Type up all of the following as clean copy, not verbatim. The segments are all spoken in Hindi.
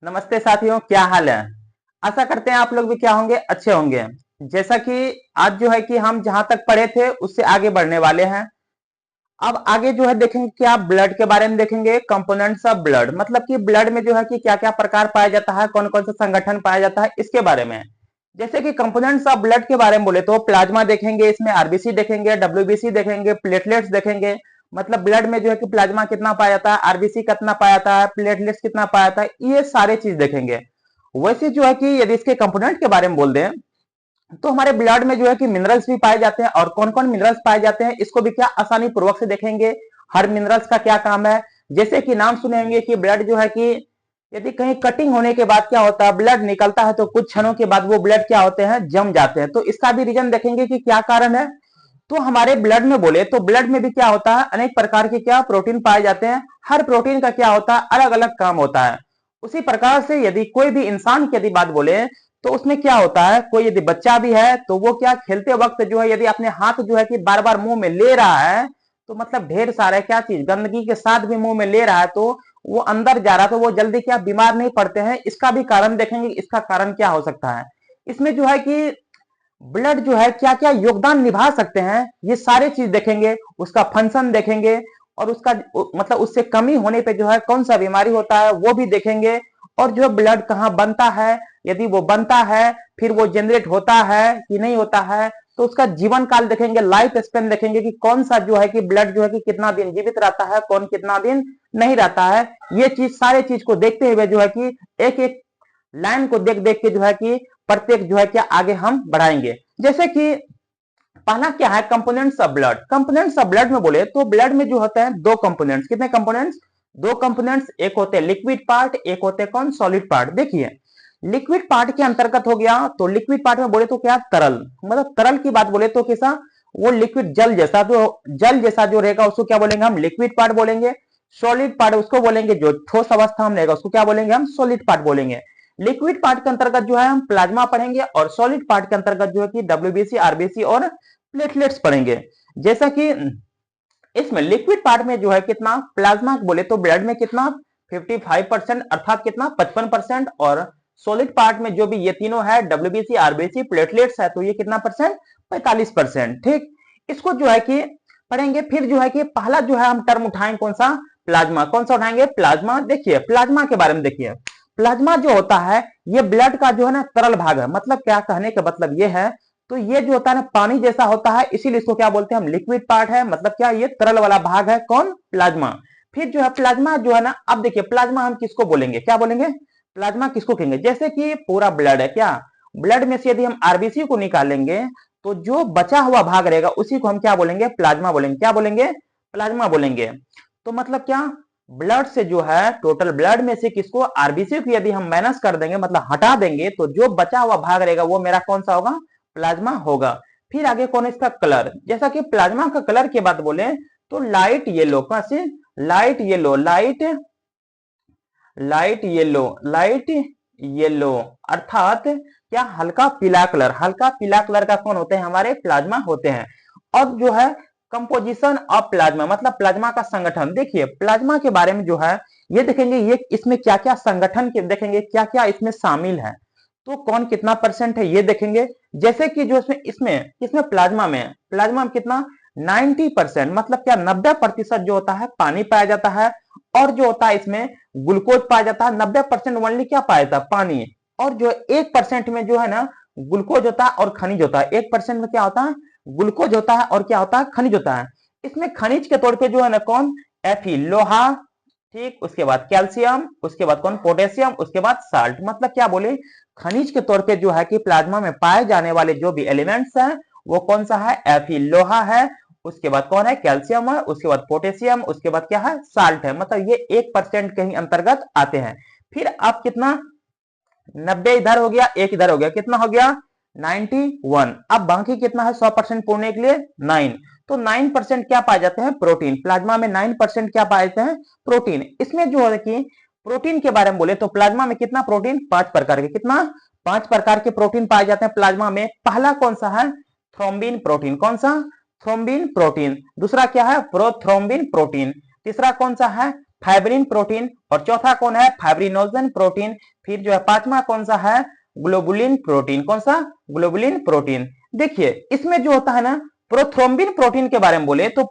नमस्ते साथियों, क्या हाल है। आशा करते हैं आप लोग भी क्या होंगे, अच्छे होंगे। जैसा कि आज जो है कि हम जहां तक पढ़े थे उससे आगे बढ़ने वाले हैं। अब आगे जो है देखेंगे क्या, ब्लड के बारे में देखेंगे, कंपोनेंट्स ऑफ ब्लड, मतलब कि ब्लड में जो है कि क्या क्या प्रकार पाया जाता है, कौन कौन सा संगठन पाया जाता है, इसके बारे में। जैसे कि कंपोनेंट्स ऑफ ब्लड के बारे में बोले तो प्लाज्मा देखेंगे, इसमें आरबीसी देखेंगे, डब्ल्यूबीसी देखेंगे, प्लेटलेट्स देखेंगे। मतलब ब्लड में जो है कि प्लाज्मा कितना पाया जाता है, आरबीसी कितना पाया जाता है, प्लेटलेट्स कितना पाया जाता है, ये सारे चीज देखेंगे। वैसे जो है कि यदि इसके कंपोनेंट के बारे में बोल दें तो हमारे ब्लड में जो है कि मिनरल्स भी पाए जाते हैं, और कौन कौन मिनरल्स पाए जाते हैं इसको भी क्या आसानी पूर्वक से देखेंगे। हर मिनरल्स का क्या काम है। जैसे कि नाम सुने होंगे कि ब्लड जो है कि यदि कहीं कटिंग होने के बाद क्या होता है, ब्लड निकलता है तो कुछ क्षणों के बाद वो ब्लड क्या होते हैं, जम जाते हैं। तो इसका भी रीजन देखेंगे कि क्या कारण है। तो हमारे ब्लड में बोले तो ब्लड में भी क्या होता है, अनेक प्रकार के क्या प्रोटीन पाए जाते हैं। हर प्रोटीन का क्या होता है, अलग अलग काम होता है। उसी प्रकार से यदि कोई भी इंसान की यदि बात बोले तो उसमें क्या होता है, कोई यदि बच्चा भी है तो वो क्या खेलते वक्त जो है यदि अपने हाथ जो है कि बार बार मुंह में ले रहा है, तो मतलब ढेर सारे क्या चीज गंदगी के साथ भी मुंह में ले रहा है, तो वो अंदर जा रहा है, तो वो जल्दी क्या बीमार नहीं पड़ते हैं। इसका भी कारण देखेंगे, इसका कारण क्या हो सकता है। इसमें जो है कि ब्लड जो है क्या क्या योगदान निभा सकते हैं, ये सारे चीज देखेंगे। उसका फंक्शन देखेंगे, और उसका मतलब उससे कमी होने पे जो है कौन सा बीमारी होता है वो भी देखेंगे। और जो ब्लड कहाँ बनता है, यदि वो बनता है फिर वो जनरेट होता है कि नहीं होता है, तो उसका जीवन काल देखेंगे, लाइफ स्पेन देखेंगे कि कौन सा जो है कि ब्लड जो है कि कितना दिन जीवित रहता है, कौन कितना दिन नहीं रहता है। ये चीज सारे चीज को देखते हुए जो है कि एक एक लाइन को देख देख के जो है कि प्रत्येक जो है क्या आगे हम बढ़ाएंगे। जैसे कि पहला क्या है, components of blood. Components of blood में बोले तो ब्लड में जो होते हैं दो कंपोनेंट्स। कितने कंपोनेंट्स, दो कंपोनेंट्स। एक होते हैं लिक्विड पार्ट, एक होते हैं कौन, सॉलिड पार्ट। देखिए लिक्विड पार्ट के अंतर्गत हो गया, तो लिक्विड पार्ट में बोले तो क्या, तरल। मतलब तरल की बात बोले तो कैसा, वो लिक्विड जल जैसा, तो जल जैसा जो रहेगा उसको क्या बोलेंगे हम, लिक्विड पार्ट बोलेंगे। सॉलिड पार्ट उसको बोलेंगे जो ठोस अवस्था में रहेगा, उसको क्या बोलेंगे हम, सॉलिड पार्ट बोलेंगे। लिक्विड पार्ट के अंतर्गत जो है हम प्लाज्मा पढ़ेंगे, और सॉलिड पार्ट के अंतर्गत जो है कि डब्ल्यूबीसी, आरबीसी और प्लेटलेट्स पढ़ेंगे। जैसा कि इसमें लिक्विड पार्ट में जो है कितना, प्लाज्मा बोले तो ब्लड में कितना, 55% अर्थात कितना 55%। और सॉलिड पार्ट में जो भी ये तीनों है, डब्ल्यूबीसी, आरबीसी, प्लेटलेट्स है, तो ये कितना परसेंट, 45%। ठीक, इसको जो है कि पढ़ेंगे। फिर जो है कि पहला जो है हम टर्म उठाएंगे कौन सा, प्लाज्मा। कौन सा उठाएंगे, प्लाज्मा। देखिए प्लाज्मा के बारे में देखिए, प्लाज्मा जो होता है ये ब्लड का जो है ना तरल भाग है। मतलब क्या कहने का मतलब ये है, तो ये जो होता है ना पानी जैसा होता है, इसीलिए इसको क्या बोलते हैं हम, लिक्विड पार्ट है। मतलब क्या, ये तरल वाला भाग है, कौन, प्लाज्मा। फिर जो है प्लाज्मा जो है ना, अब देखिए प्लाज्मा हम किसको बोलेंगे, क्या बोलेंगे, प्लाज्मा किसको कहेंगे। जैसे कि पूरा ब्लड है क्या, ब्लड में से यदि हम आरबीसी को निकालेंगे तो जो बचा हुआ भाग रहेगा उसी को हम क्या बोलेंगे, प्लाज्मा बोलेंगे। क्या बोलेंगे, प्लाज्मा बोलेंगे। तो मतलब क्या, ब्लड से जो है टोटल ब्लड में से किसको, आरबीसी को यदि हम माइनस कर देंगे, मतलब हटा देंगे, तो जो बचा हुआ भाग रहेगा वो मेरा कौन सा होगा, प्लाज्मा होगा। फिर आगे कौन है इसका कलर। जैसा कि प्लाज्मा का कलर की बात बोले तो लाइट येलो, कैसे, light yellow, light light yellow, light yellow, अर्थात क्या, हल्का पीला कलर। हल्का पीला कलर का कौन होते हैं, हमारे प्लाज्मा होते हैं। और जो है कंपोजिशन ऑफ प्लाज्मा, मतलब प्लाज्मा का संगठन। देखिए प्लाज्मा के बारे में जो है ये देखेंगे, ये इसमें क्या क्या संगठन के देखेंगे, क्या क्या इसमें शामिल है, तो कौन कितना परसेंट है ये देखेंगे। जैसे कि जो इसमें इसमें इसमें प्लाज्मा में कितना, 90%, मतलब क्या 90% जो होता है पानी पाया जाता है। और जो होता है इसमें ग्लूकोज पाया जाता है। 90% ओनली क्या पाया जाता है, पानी। और जो 1% में जो है ना ग्लूकोज होता है और खनिज होता है। 1% में क्या होता है, ग्लूकोज होता है और क्या होता है, खनिज होता है। इसमें खनिज के तौर पे जो है ना कौन, Fe लोहा, ठीक, उसके बाद कैल्शियम, उसके बाद कौन, पोटेशियम, उसके बाद साल्ट। मतलब क्या बोले, खनिज के तौर पे जो है कि प्लाज्मा में पाए जाने वाले जो भी एलिमेंट्स हैं वो कौन सा है, Fe लोहा है, उसके बाद कौन है, कैल्शियम है, उसके बाद पोटेशियम, उसके बाद क्या है, साल्ट है। मतलब ये 1% के ही अंतर्गत आते हैं। फिर आप कितना, 90 इधर हो गया, एक इधर हो गया, कितना हो गया, 91। अब बाकी कितना है 100% पूर्णे के लिए 9। तो 9% क्या पाए जाते हैं, प्रोटीन। प्लाज्मा में 9% क्या पाए जाते हैं, प्रोटीन। इसमें जो है कि प्रोटीन के बारे में बोले तो प्लाज्मा में कितना प्रोटीन, 5 प्रकार के, कितना, 5 प्रकार के प्रोटीन पाए जाते हैं प्लाज्मा में। पहला कौन सा है, थ्रोम्बिन प्रोटीन। कौन सा, थ्रोम्बिन प्रोटीन। दूसरा क्या है, प्रोथ्रोम्बिन प्रोटीन। तीसरा कौन सा है, फाइब्रिन प्रोटीन, और चौथा कौन है, फाइब्रिनोजन प्रोटीन। फिर जो है पांचवा कौन सा है, ग्लोबुलिन प्रोटीन। कौन सा, ग्लोबुलिन प्रोटीन। देखिए इसमें जो होता है ना, प्रोथ्रोम्बिन प्रोटीन के बारे में बोले तो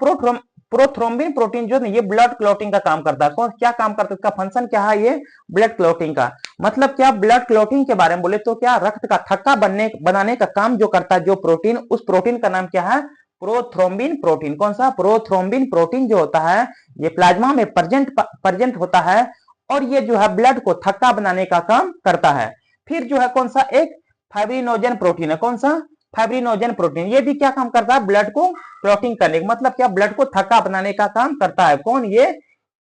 प्रोथ्रोम्बिन प्रोटीन जो है ये ब्लड क्लॉटिंग का काम करता है। कौन, क्या काम करता है, इसका फंक्शन क्या है, ये ब्लड क्लॉटिंग का। मतलब क्या, ब्लड क्लॉटिंग के बारे में बोले तो क्या, रक्त का थक्का बनाने का काम जो करता है जो प्रोटीन, उस प्रोटीन का नाम क्या है, प्रोथ्रोम्बिन प्रोटीन। कौन सा, प्रोथ्रोम्बिन प्रोटीन जो होता है ये प्लाज्मा में प्रेजेंट होता है, और ये जो है ब्लड को थक्का बनाने का काम करता है। फिर जो है कौन सा, एक फाइब्रिनोजन प्रोटीन है। कौन सा, फाइब्रिनोजन प्रोटीन। ये भी क्या काम करता है, ब्लड को क्लॉटिंग करने का, मतलब क्या, ब्लड को थक्का बनाने का काम करता है। कौन, ये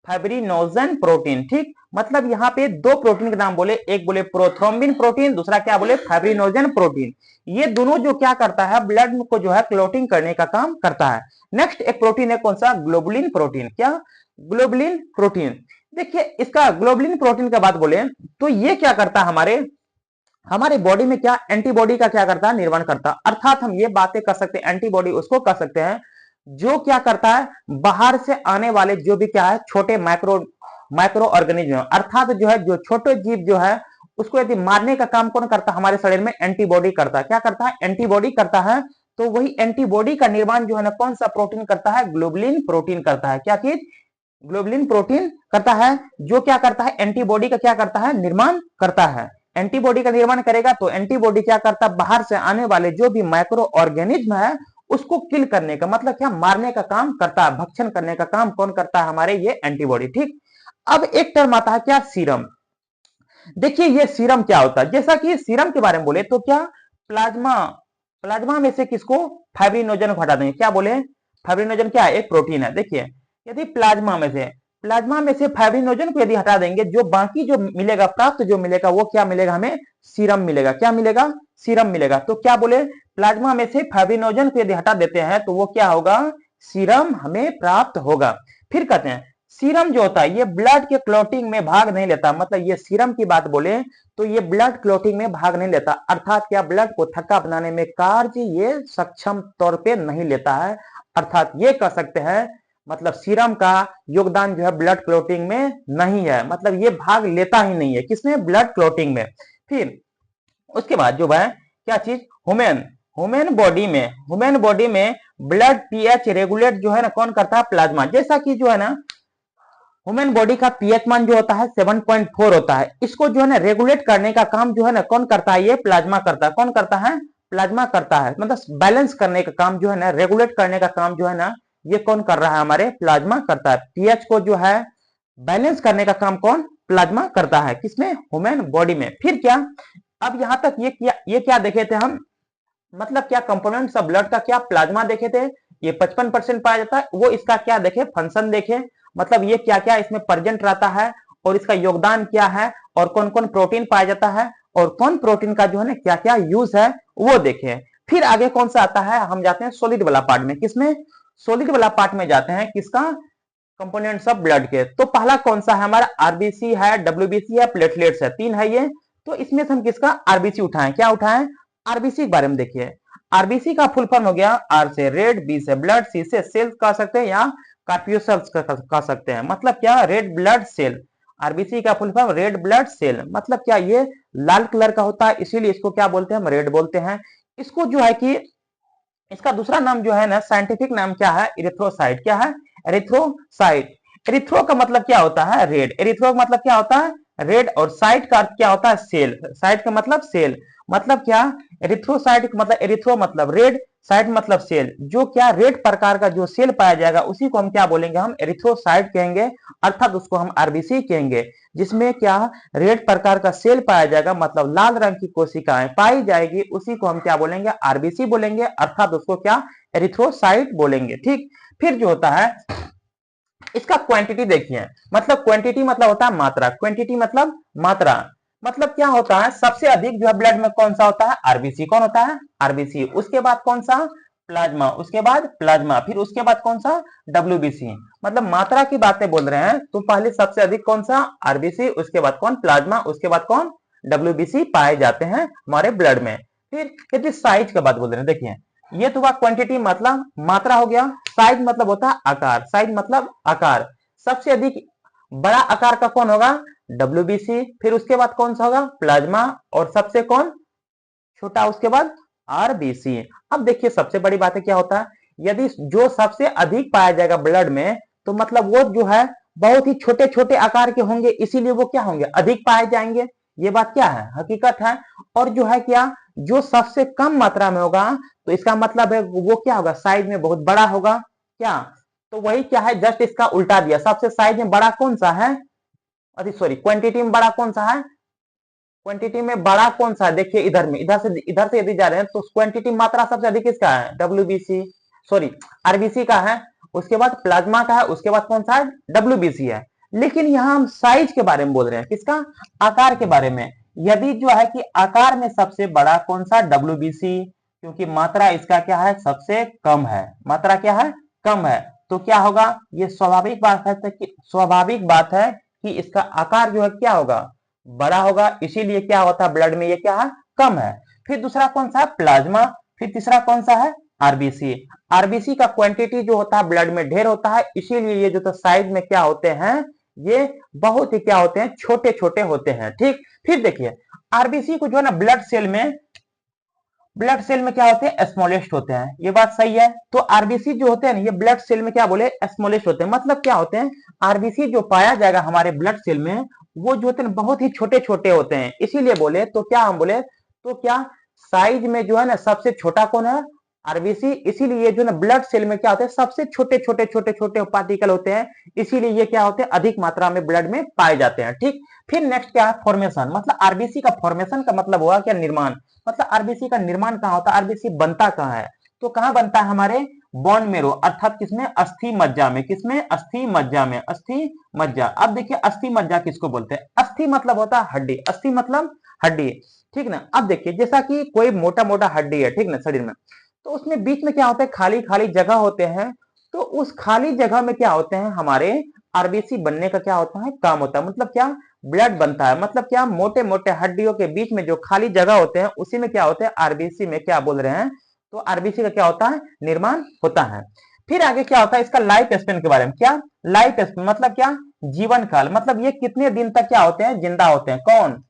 फाइब्रिनोजन प्रोटीन। ठीक, मतलब यहाँ पे दो प्रोटीन के नाम बोले, एक बोले प्रोथ्रोम्बिन प्रोटीन, दूसरा क्या बोले, फाइब्रिनोजन प्रोटीन। ये दोनों जो क्या करता है, ब्लड को जो है क्लॉटिंग करने का काम करता है। नेक्स्ट एक प्रोटीन है, कौन सा, ग्लोबुलिन प्रोटीन। क्या, ग्लोबुलिन प्रोटीन। देखिए इसका ग्लोबुलिन प्रोटीन का बात बोले तो ये क्या करता है, हमारे बॉडी में क्या, एंटीबॉडी का क्या करता है, निर्माण करता है। अर्थात हम ये बातें कर सकते हैं, एंटीबॉडी उसको कर सकते हैं जो क्या करता है, बाहर से आने वाले जो भी क्या है, छोटे माइक्रो ऑर्गेनिज्म, अर्थात जो है जो छोटे जीव जो है उसको यदि मारने का काम कौन करता है, हमारे शरीर में एंटीबॉडी करता है। क्या करता है, एंटीबॉडी करता है। तो वही एंटीबॉडी का निर्माण जो है ना, कौन सा प्रोटीन करता है, ग्लोबुलिन प्रोटीन करता है। क्या चीज, ग्लोबुलिन प्रोटीन करता है, जो क्या करता है, एंटीबॉडी का क्या करता है, निर्माण करता है। एंटीबॉडी का निर्माण करेगा तो एंटीबॉडी क्या करता है, बाहर से आने वाले जो भी माइक्रो ऑर्गेनिज्म है उसको किल करने का, मतलब क्या, मारने का काम करता है, भक्षण करने का काम कौन करता है, हमारे ये एंटीबॉडी। ठीक, अब एक टर्म आता है क्या, सीरम। देखिए ये सीरम क्या होता है, जैसा कि सीरम के बारे में बोले तो क्या, प्लाज्मा प्लाज्मा में से किसको, फाइब्रिनोजन को हटा देंगे। क्या बोले, फाइब्रिनोजन क्या है, एक प्रोटीन है। देखिए यदि प्लाज्मा में से फाइब्रिनोजन को यदि हटा देंगे, जो बाकी जो मिलेगा, प्राप्त जो मिलेगा वो क्या मिलेगा, हमें सीरम मिलेगा। क्या मिलेगा, सीरम मिलेगा। तो क्या बोले, प्लाज्मा में से फाइब्रिनोजन को यदि हटा देते हैं तो वो क्या होगा, सीरम हमें प्राप्त होगा। फिर कहते हैं सीरम जो होता है ये ब्लड के क्लॉटिंग में भाग नहीं लेता, मतलब ये सीरम की बात बोले तो ये ब्लड क्लॉटिंग में भाग नहीं लेता, अर्थात क्या, ब्लड को थक्का बनाने में कार्य ये सक्षम तौर पे नहीं लेता है। अर्थात ये कह सकते हैं, मतलब सीरम का योगदान जो है ब्लड क्लॉटिंग में नहीं है, मतलब ये भाग लेता ही नहीं है, किसमें, ब्लड क्लॉटिंग में। फिर उसके बाद जो है क्या चीज, ह्यूमन बॉडी में ब्लड पीएच रेगुलेट जो है ना, कौन करता है, प्लाज्मा। जैसा कि जो है ना, ह्यूमन बॉडी का पीएच मान जो होता है 7.4 होता है, इसको जो है ना रेगुलेट करने का काम जो है ना, कौन करता है, ये प्लाज्मा करता है। कौन करता है, प्लाज्मा करता है, मतलब बैलेंस करने का काम जो है ना, रेगुलेट करने का काम जो है ना, ये कौन कर रहा है, हमारे प्लाज्मा करता है। पीएच को जो है बैलेंस करने का काम कौन, प्लाज्मा करता है, किसमें, ह्यूमन बॉडी में। फिर क्या, अब यहां तक ये क्या देखे थे हम, मतलब क्या, कंपोनेंट्स ऑफ ब्लड का क्या, प्लाज्मा देखे थे, ये 55% पाया जाता है। वो इसका क्या देखे, फंक्शन देखे, मतलब ये क्या क्या इसमें प्रेजेंट रहता है और इसका योगदान क्या है, और कौन कौन प्रोटीन पाया जाता है, और कौन प्रोटीन का जो है ना क्या क्या यूज है वो देखे। फिर आगे कौन सा आता है, हम जाते हैं सॉलिड वाला पार्ट में। किसमें, सॉलिड वाला पार्ट में जाते हैं, किसका, कंपोनेंट्स ऑफ ब्लड के। तो पहला कौन सा है हमारा, आरबीसी है, डब्ल्यूबीसी है, प्लेटलेट्स है, तीन है ये। तो इसमें से हम किसका, आरबीसी उठाएं। क्या उठाएं, आरबीसी के बारे में देखिए। आरबीसी का फुल फॉर्म हो गया, आर से रेड, बी से ब्लड, सी से सेल्स कह सकते हैं, या कार्पियोसेल्स कह सकते हैं। मतलब क्या, रेड ब्लड सेल। आरबीसी का full form red blood cell, मतलब क्या, ये लाल कलर का होता है, इसीलिए इसको क्या बोलते हैं, हम रेड बोलते हैं। इसको जो है कि इसका दूसरा नाम जो है ना, साइंटिफिक नाम क्या है, इरिथ्रोसाइट। क्या है, एरिथ्रोसाइट। एरिथ्रो का मतलब क्या होता है, रेड। एरिथ्रो का मतलब क्या होता है, रेड। और साइट का अर्थ क्या होता है, सेल। साइट का मतलब सेल, मतलब क्या, एरिथ्रोसाइट मतलब, एरिथ्रो मतलब रेड, साइट मतलब सेल। जो क्या रेड प्रकार का जो सेल पाया जाएगा उसी को हम क्या बोलेंगे, हम एरिथ्रोसाइट कहेंगे, अर्थात उसको हम आरबीसी कहेंगे। जिसमें क्या रेड प्रकार का सेल पाया जाएगा, मतलब लाल रंग की कोशिकाएं पाई जाएगी, उसी को हम क्या बोलेंगे, आरबीसी बोलेंगे, अर्थात उसको क्या, एरिथ्रोसाइट बोलेंगे। ठीक, फिर जो होता है इसका क्वांटिटी देखिए, मतलब क्वांटिटी मतलब होता है मात्रा, क्वांटिटी मतलब मात्रा। मतलब क्या होता है, सबसे अधिक जो है ब्लड में कौन सा होता है, आरबीसी। कौन होता है, आरबीसी। उसके बाद कौन सा, प्लाज्मा। उसके बाद प्लाज्मा, फिर उसके बाद कौन सा, डब्ल्यूबीसी। मतलब मात्रा की बातें बोल रहे हैं तो पहले सबसे अधिक कौन सा, आरबीसी, उसके बाद कौन, प्लाज्मा, उसके बाद कौन, डब्ल्यूबीसी पाए जाते हैं हमारे ब्लड में। फिर यदि साइज की बात बोल रहे हैं, देखिए ये तो हुआ क्वांटिटी, मतलब मात्रा हो गया। साइज मतलब होता है आकार, साइज मतलब आकार। सबसे अधिक बड़ा आकार का कौन होगा, WBC, फिर उसके बाद कौन सा होगा, प्लाज्मा, और सबसे कौन छोटा, उसके बाद RBC। अब देखिए सबसे बड़ी बात है क्या होता है, यदि जो सबसे अधिक पाया जाएगा ब्लड में, तो मतलब वो जो है बहुत ही छोटे छोटे आकार के होंगे, इसीलिए वो क्या होंगे, अधिक पाए जाएंगे। ये बात क्या है, हकीकत है। और जो है क्या, जो सबसे कम मात्रा में होगा, तो इसका मतलब है वो क्या होगा, साइज में बहुत बड़ा होगा क्या। तो वही क्या है, जस्ट इसका उल्टा दिया, सबसे साइज में बड़ा कौन सा है, अरे सॉरी, क्वांटिटी में बड़ा कौन सा है, क्वांटिटी में बड़ा कौन सा है, देखिए इधर में, इधर से यदि जा रहे हैं तो क्वांटिटी मात्रा सबसे अधिक किसका है, WBC, सॉरी RBC का है, उसके बाद प्लाज्मा का है, उसके बाद कौन सा है, WBC है। लेकिन यहाँ हम साइज के बारे में बोल रहे हैं, किसका, आकार के बारे में। यदि जो है कि आकार में सबसे बड़ा कौन सा, WBC, क्योंकि मात्रा इसका क्या है, सबसे कम है, मात्रा क्या है, कम है, तो क्या होगा, ये स्वाभाविक बात है कि इसका आकार जो है क्या होगा, बड़ा होगा, इसीलिए क्या होता है ब्लड में ये क्या है, कम है। फिर दूसरा कौन सा है, प्लाज्मा, फिर तीसरा कौन सा है, आरबीसी। आरबीसी का क्वांटिटी जो होता है ब्लड में ढेर होता है, इसीलिए ये जो तो साइज में क्या होते हैं, ये बहुत ही क्या होते हैं, छोटे छोटे होते हैं। ठीक, फिर देखिए आरबीसी को जो है ना ब्लड सेल में क्या होते हैं, स्मॉलेस्ट होते हैं, ये बात सही है। तो आरबीसी जो होते हैं ना, ये ब्लड सेल में क्या बोले, स्मॉलेस्ट होते हैं, मतलब क्या होते हैं, आरबीसी जो पाया जाएगा हमारे ब्लड सेल में, वो जो होते हैं बहुत ही छोटे छोटे होते हैं, इसीलिए बोले तो क्या हम बोले, तो क्या साइज में जो है ना सबसे छोटा कौन है, आरबीसी, इसीलिए जो ना ब्लड सेल में क्या होते हैं, सबसे छोटे छोटे छोटे छोटे पार्टिकल होते हैं, इसीलिए ये क्या होते हैं, अधिक मात्रा में ब्लड में पाए जाते हैं। ठीक, फिर नेक्स्ट क्या है, फॉर्मेशन, मतलब आरबीसी का फॉर्मेशन का मतलब हुआ क्या, निर्माण, मतलब आरबीसी का निर्माण कहाँ होता है, आरबीसी बनता कहाँ है, तो कहाँ बनता है, हमारे बोन मेरो, अर्थात किसमें, अस्थि मज्जा में, किसमें, अस्थि मज्जा में, अस्थि मज्जा। अब देखिए अस्थि मज्जा किसको बोलते हैं, अस्थि मतलब होता है हड्डी, अस्थि मतलब हड्डी, ठीक ना। अब देखिए जैसा कि कोई मोटा मोटा हड्डी है, ठीक ना, शरीर में, तो उसमें बीच में क्या होता है, खाली खाली जगह होते हैं, तो उस खाली जगह में क्या होते हैं, हमारे आरबीसी बनने का क्या होता है, काम होता है, मतलब क्या, ब्लड बनता है, मतलब क्या, मोटे मोटे हड्डियों के बीच में जो खाली जगह होते हैं, उसी में क्या होते हैं, आरबीसी में क्या बोल रहे हैं, तो आरबीसी का क्या होता है, निर्माण होता है। फिर आगे क्या होता है, इसका लाइफ स्पेन के बारे में, क्या लाइफ स्पेन मतलब क्या, जीवन काल, मतलब ये कितने दिन तक क्या होते हैं, जिंदा होते हैं, कौन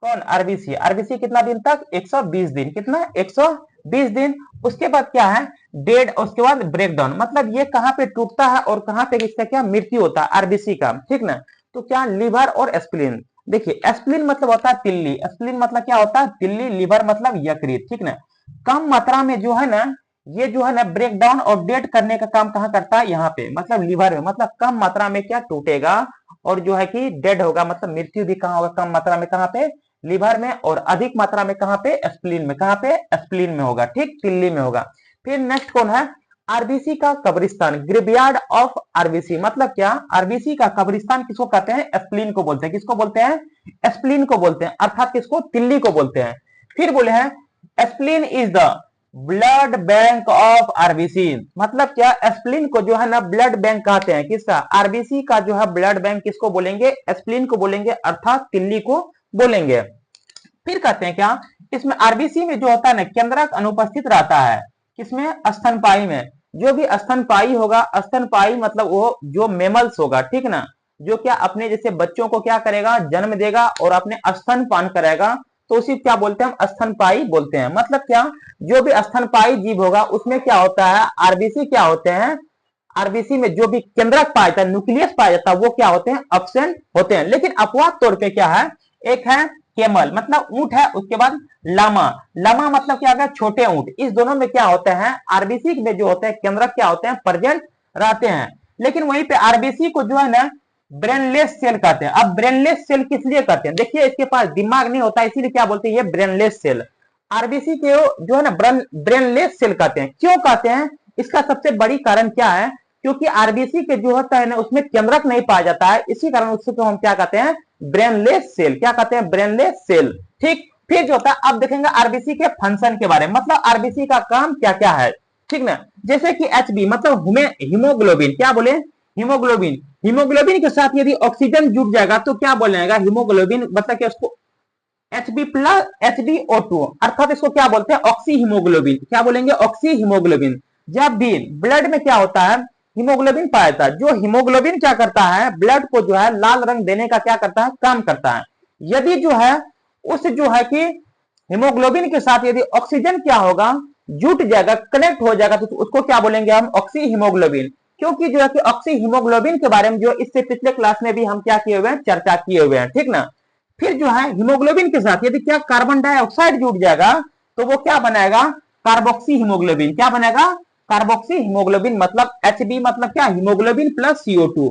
कौन, आरबीसी, आरबीसी कितना दिन तक, 120 दिन, कितना, 120 दिन। उसके बाद क्या है, डेड, उसके बाद ब्रेकडाउन, मतलब ये कहां पे टूटता है और कहां पे इसका क्या मृत्यु होता है, आरबीसी का, ठीक ना। तो क्या, लिवर और स्प्लीन, देखिए स्प्लीन मतलब होता है तिल्ली, स्प्लीन मतलब क्या होता है, तिल्ली, लिवर मतलब यकृत, ठीक ना। कम मात्रा में जो है ना, ये जो है ना ब्रेक डाउन और डेड करने का काम कहाँ करता है, यहाँ पे, मतलब लिवर में, मतलब कम मात्रा में क्या टूटेगा और जो है कि डेड होगा, मतलब मृत्यु भी कहाँ होगा, कम मात्रा में, कहाँ पे, लिवर में, और अधिक मात्रा में कहाँ पे, स्प्लीन में, कहाँ पे, स्प्लीन में होगा, ठीक, तिल्ली में होगा। फिर नेक्स्ट कौन है, आरबीसी का कब्रिस्तान, ग्रेवयार्ड ऑफ आरबीसी, मतलब क्या, आरबीसी का कब्रिस्तान किसको कहते हैं, स्प्लीन को बोलते हैं, किसको बोलते हैं, स्प्लीन को बोलते हैं, अर्थात किसको, तिल्ली को बोलते हैं। फिर बोले हैं spleen is the blood bank of RBC, मतलब क्या, स्प्लीन को जो है ना ब्लड बैंक कहते हैं, किसका, आरबीसी का जो है ब्लड बैंक किसको बोलेंगे, स्प्लीन को बोलेंगे, अर्थात तिल्ली को बोलेंगे। फिर कहते हैं क्या, इसमें आरबीसी में जो होता है ना, केंद्रक अनुपस्थित रहता है, किसमें, स्तनपायी में, जो भी स्तनपायी होगा, स्तनपायी मतलब वो जो मेमल्स होगा, ठीक ना, जो क्या अपने जैसे बच्चों को क्या करेगा, जन्म देगा और अपने स्तनपान करेगा, तो उसी क्या बोलते हैं, हम स्तनपायी बोलते हैं। मतलब क्या, जो भी स्तनपायी जीव होगा उसमें क्या होता है, आरबीसी क्या होते हैं, आरबीसी में जो भी केंद्रक पाया जाता है, न्यूक्लियस पाया जाता है, वो क्या होते हैं, एब्सेंट होते हैं। लेकिन अपवाद तौर पे क्या है, एक है केमल मतलब ऊंट है, उसके बाद लामा, लामा मतलब क्या होगा, छोटे ऊंट, इस दोनों में क्या होते हैं, आरबीसी में जो होते हैं केंद्रक क्या होते हैं, प्रेजेंट रहते हैं। लेकिन वहीं पे आरबीसी को जो है ना ब्रेनलेस सेल कहते हैं। अब ब्रेनलेस सेल किस लिए कहते हैं, देखिए इसके पास दिमाग नहीं होता, इसीलिए क्या बोलते हैं, ये ब्रेनलेस सेल। आरबीसी के जो है ना ब्रेनलेस सेल कहते हैं, क्यों कहते हैं, इसका सबसे बड़ी कारण क्या है, क्योंकि आरबीसी के जो होता है ना उसमें केंद्रक नहीं पाया जाता है, इसी कारण उसको हम क्या कहते हैं, ब्रेनलेस सेल, क्या कहते हैं, ब्रेनलेस सेल। ठीक, फिर जो होता है, अब देखेंगे आरबीसी के फंक्शन के बारे में, मतलब आरबीसी का काम क्या क्या है, ठीक ना। जैसे कि एचबी मतलब हीमोग्लोबिन, क्या बोले, हीमोग्लोबिन, हीमोग्लोबिन के साथ यदि ऑक्सीजन जुड़ जाएगा तो क्या बोलेगा, हीमोग्लोबिन, मतलब कि उसको एचबी प्लस HbO2, अर्थात इसको क्या बोलते हैं, ऑक्सी हीमोग्लोबिन, क्या बोलेंगे, ऑक्सी हीमोग्लोबिन। जब भी ब्लड में क्या होता है, हीमोग्लोबिन पाया जाता है। जो हीमोग्लोबिन क्या करता है, ब्लड को जो है लाल रंग देने का क्या करता है, काम करता है। यदि जो है उस जो है कि हीमोग्लोबिन के साथ यदि ऑक्सीजन क्या होगा, जुट जाएगा, कनेक्ट हो जाएगा, तो उसको क्या बोलेंगे हम, ऑक्सी हीमोग्लोबिन। क्योंकि जो है कि ऑक्सी हीमोग्लोबिन के बारे में जो इससे पिछले क्लास में भी हम क्या किए हुए हैं, चर्चा किए हुए हैं, ठीक ना। फिर जो है हीमोग्लोबिन के साथ यदि क्या कार्बन डाइऑक्साइड जुड़ जाएगा तो वो क्या बनाएगा, कार्बोक्सी हीमोग्लोबिन। क्या बनेगा, कार्बोक्सी हीमोग्लोबिन। मतलब एचबी मतलब क्या, haemoglobin plus CO2,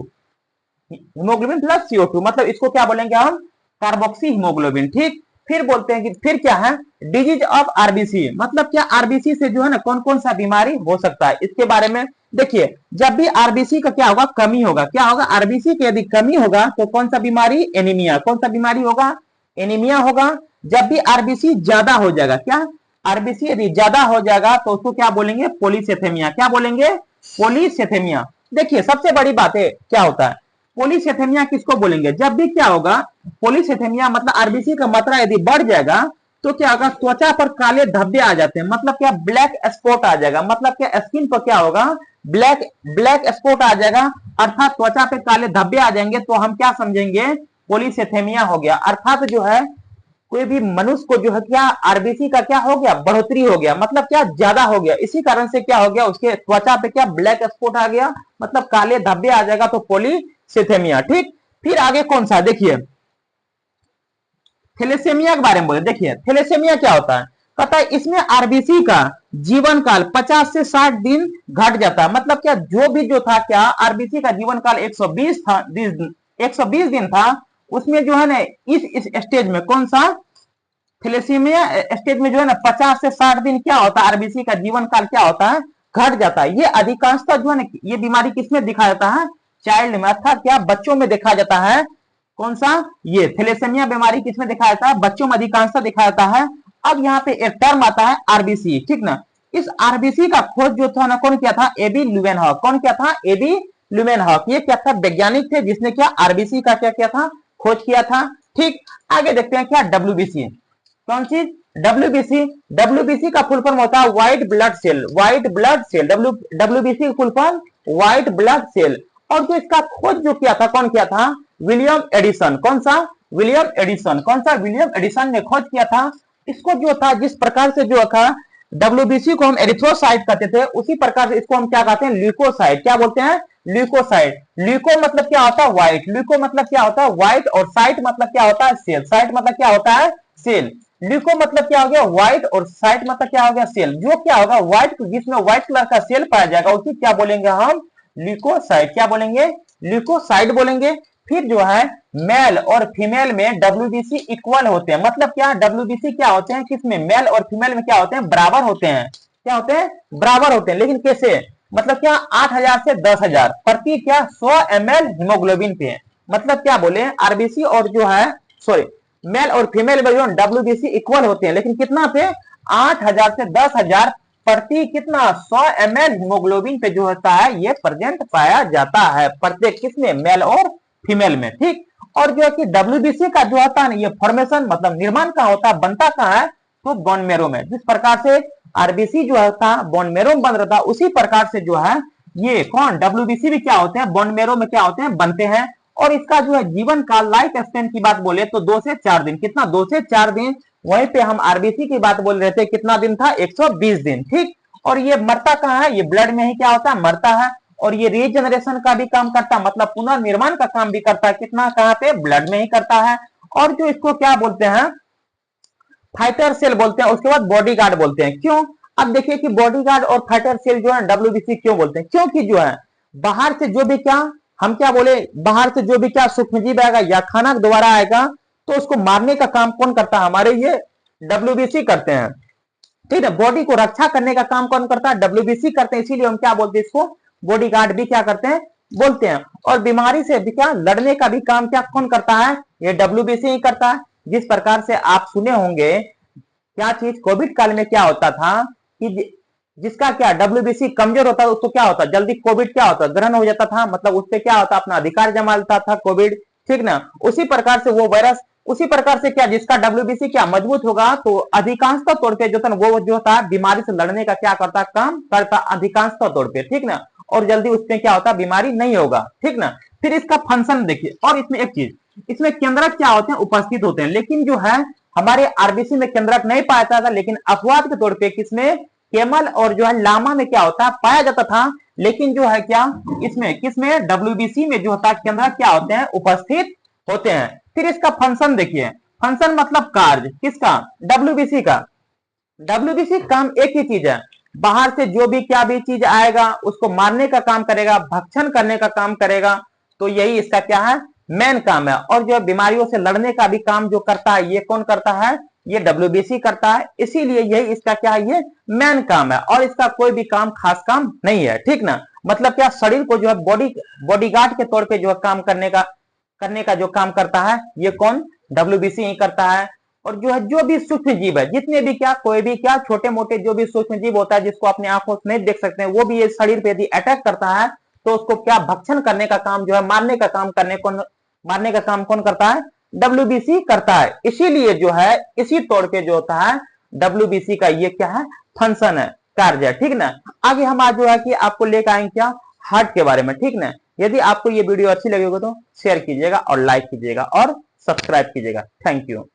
haemoglobin plus CO2 मतलब इसको क्या बोलेंगे हम, कार्बोक्सी हीमोग्लोबिन, ठीक। फिर बोलते हैं कि फिर क्या है, डिजीज ऑफ आरबीसी। मतलब क्या, आरबीसी से जो है ना कौन कौन सा बीमारी हो सकता है, इसके बारे में देखिए। जब भी आरबीसी का क्या होगा, कमी होगा, क्या होगा, आरबीसी की यदि कमी होगा तो कौन सा बीमारी, एनीमिया। कौन सा बीमारी होगा, एनीमिया होगा। जब भी आरबीसी ज्यादा हो जाएगा, क्या, आरबीसी यदि ज्यादा हो जाएगा तो उसको क्या बोलेंगे, पोलीसेथेमिया। क्या बोलेंगे, पोलीसेथेमिया। देखिए सबसे बड़ी बात है क्या होता है, पोलीसेथेमिया किसको बोलेंगे, जब भी क्या होगा, पोलीसेथेमिया मतलब आरबीसी का मात्रा यदि बढ़ जाएगा तो क्या होगा, त्वचा पर काले धब्बे आ जाते हैं। मतलब क्या, ब्लैक स्पॉट आ जाएगा। मतलब क्या, स्किन पर क्या होगा, ब्लैक ब्लैक स्पॉट आ जाएगा, अर्थात त्वचा पे काले धब्बे आ जाएंगे। तो हम क्या समझेंगे, पोलीसेथेमिया हो गया। अर्थात जो है कोई भी मनुष्य को जो है क्या, आरबीसी का क्या हो गया, बढ़ोतरी हो गया। मतलब क्या, ज्यादा हो गया। इसी कारण से क्या हो गया, उसके त्वचा पे क्या, ब्लैक स्पॉट आ गया, मतलब काले धब्बे आ जाएगा, तो पोलीसेथेमिया, ठीक। फिर आगे कौन सा, देखिए थैलेसेमिया के बारे में बोले। देखिए थैलेसेमिया क्या होता है, पता है, इसमें आरबीसी का जीवन काल 50 से 60 दिन घट जाता है। मतलब क्या, जो भी जो था क्या, आरबीसी का जीवन काल 120 था, 120 दिन था। उसमें जो है ना इस स्टेज में कौन सा, थैलेसीमिया स्टेज में जो है ना 50 से 60 दिन क्या होता है, आरबीसी का जीवन काल क्या होता है, घट जाता है। ये अधिकांशतः जो है ना, ये बीमारी किसमें दिखा जाता है, चाइल्ड में, अर्थात क्या, बच्चों में देखा जाता है। कौन सा, ये थैलेसेमिया बीमारी किसमें देखा जाता है, बच्चों में अधिकांशतः देखा जाता है। अब यहाँ पे एक टर्म आता है आरबीसी, ठीक ना। इस आरबीसी का खोज जो था ना, कौन किया था, एबी ल्यूवेनहॉक। कौन किया था, एबी ल्यूवेनहॉक। ये क्या था, वैज्ञानिक थे जिसने क्या, आरबीसी का क्या किया था, खोज किया था, ठीक। आगे देखते हैं क्या, डब्ल्यूबीसी। कौन चीज, डब्ल्यूबीसी। डब्ल्यूबीसी का फुल फॉर्म होता है white blood cell, white blood cell. WBC का full form white blood cell. और जो इसका खोज जो किया था, कौन किया था, विलियम एडिसन। कौन सा, विलियम एडिसन। कौन सा, विलियम एडिसन ने खोज किया था। इसको जो था, जिस प्रकार से जो था, डब्ल्यूबीसी को हम एरिथ्रोसाइट कहते थे, उसी प्रकार से इसको हम क्या कहते हैं, ल्यूकोसाइट। क्या बोलते हैं, ल्यूकोसाइट। ल्यूको मतलब क्या होता है, व्हाइट। ल्यूको मतलब क्या होता है, व्हाइट। और साइट मतलब क्या होता है, सेल। साइट मतलब क्या होता है, सेल। ल्यूको मतलब क्या हो गया, व्हाइट। और साइट मतलब क्या हो गया, सेल। जो क्या होगा, व्हाइट, जिसमें व्हाइट कलर का सेल पाया जाएगा, उसी क्या बोलेंगे हम, ल्यूकोसाइट। क्या बोलेंगे, ल्यूकोसाइट बोलेंगे। फिर जो है मेल और फीमेल में डब्ल्यूबीसी इक्वल होते हैं। मतलब क्या, डब्ल्यूबीसी क्या होते हैं, किसमें, मेल और फीमेल में क्या होते हैं, बराबर होते हैं। क्या होते हैं, बराबर होते हैं। लेकिन कैसे, मतलब क्या, 8000 से 10,000 प्रति क्या, 100 ml हीमोग्लोबिन पे। मतलब क्या बोले, आरबीसी और जो है, सॉरी, मेल और फीमेल में जो डब्ल्यूबीसी इक्वल होते हैं, लेकिन कितना पे, 8000 से 10,000 प्रति कितना, 100 ml हीमोग्लोबिन पे जो होता है, ये प्रेजेंट पाया जाता है प्रत्येक किसमें, मेल और फीमेल में, ठीक। और जो है कि डब्ल्यूबीसी का जो होता है ना, ये फॉर्मेशन मतलब निर्माण कहाँ होता है, बनता कहाँ है, तो बोन मेरो में। जिस प्रकार से आरबीसी जो होता है बोन मेरो में बन रहा था, उसी प्रकार से जो है ये कौन, डब्ल्यूबीसी भी क्या होते हैं, बोन मेरो में क्या होते हैं, बनते हैं। और इसका जो है जीवन काल, लाइफ स्पेन की बात बोले तो 2 से 4 दिन। कितना, 2 से 4 दिन। वहीं पे हम आरबीसी की बात बोल रहे थे, कितना दिन था, 120 दिन, ठीक। और ये मरता कहाँ है, ये ब्लड में ही क्या होता है, मरता है। और ये रीजनरेशन का भी काम करता है, मतलब पुनर्निर्माण का काम भी करता है। कितना, कहाँ पे, ब्लड में ही करता है। और जो इसको क्या बोलते हैं, फाइटर सेल बोलते हैं। उसके बाद बॉडी गार्ड बोलते हैं। क्यों, अब देखिए कि बॉडी गार्ड और फाइटर सेल जो है डब्ल्यूबीसी क्यों बोलते हैं, क्योंकि जो है बाहर से जो भी क्या, हम क्या बोले, बाहर से जो भी क्या सूक्ष्मजीव आएगा या खाना के द्वारा आएगा, तो उसको मारने का काम कौन करता है, हमारे ये डब्ल्यूबीसी करते हैं, ठीक है। बॉडी को रक्षा करने का काम कौन करता है, डब्ल्यूबीसी करते हैं। इसीलिए हम क्या बोलते हैं, इसको बॉडी गार्ड भी क्या करते हैं, बोलते हैं। और बीमारी से भी क्या, लड़ने का भी काम क्या कौन करता है, ये डब्ल्यूबीसी ही करता है। जिस प्रकार से आप सुने होंगे, क्या चीज, कोविड काल में क्या होता था कि जिसका क्या डब्ल्यूबीसी कमजोर होता है, उसको क्या होता, जल्दी कोविड क्या होता, ग्रहण हो जाता था। मतलब उससे क्या होता, अपना अधिकार जमा लेता था कोविड, ठीक ना। उसी प्रकार से वो वायरस, उसी प्रकार से क्या, जिसका डब्ल्यूबीसी क्या मजबूत होगा, तो अधिकांशतः तौर पे जो था वो जो था बीमारी से लड़ने का क्या करता, काम करता अधिकांशतः तौर पे, ठीक ना। और जल्दी उसमें क्या होता है, बीमारी नहीं होगा, ठीक ना। फिर इसका फंक्शन देखिए, और इसमें एक चीज, इसमें केंद्रक क्या होते हैं, उपस्थित होते हैं, लेकिन जो है हमारे आरबीसी में केंद्रक नहीं पाया जाता था, लेकिन अपवाद के तौर पे किसमें, केमल और जो है लामा में क्या होता है, पाया जाता था। लेकिन जो है क्या, इसमें किसमें, डब्ल्यूबीसी में जो होता है केंद्रक क्या होते हैं, उपस्थित होते हैं। फिर इसका फंक्शन देखिए, फंक्शन मतलब कार्य, किसका, डब्ल्यूबीसी का। डब्ल्यूबीसी काम एक ही चीज है, बाहर से जो भी क्या भी चीज आएगा उसको मारने का काम करेगा, भक्षण करने का काम करेगा। तो यही इसका क्या है, मेन काम है। और जो बीमारियों से लड़ने का भी काम जो करता है, ये कौन करता है, ये डब्ल्यूबीसी करता है। इसीलिए यही इसका क्या है, ये मेन काम है, और इसका कोई भी काम खास काम नहीं है, ठीक ना। मतलब क्या, शरीर को जो है बॉडीगार्ड के तौर पे जो है काम करने का जो काम करता है, ये कौन, डब्ल्यूबीसी ही करता है। और जो है जो भी सूक्ष्म जीव है, जितने भी क्या, कोई भी क्या, छोटे मोटे जो भी सूक्ष्म जीव होता है जिसको अपनी आंखों से नहीं देख सकते हैं, वो भी ये शरीर पे यदि अटैक करता है तो उसको क्या, भक्षण करने का काम जो है, मारने का काम कौन करता है, डब्ल्यूबीसी करता है। इसीलिए जो है इसी तौर पे जो होता है डब्ल्यूबीसी का ये क्या है, फंक्शन है, कार्य है, ठीक ना। आगे हम आज जो है कि आपको लेकर आएंगे क्या, हार्ट के बारे में, ठीक ना। यदि आपको ये वीडियो अच्छी लगी हो तो शेयर कीजिएगा और लाइक कीजिएगा और सब्सक्राइब कीजिएगा। Thank you.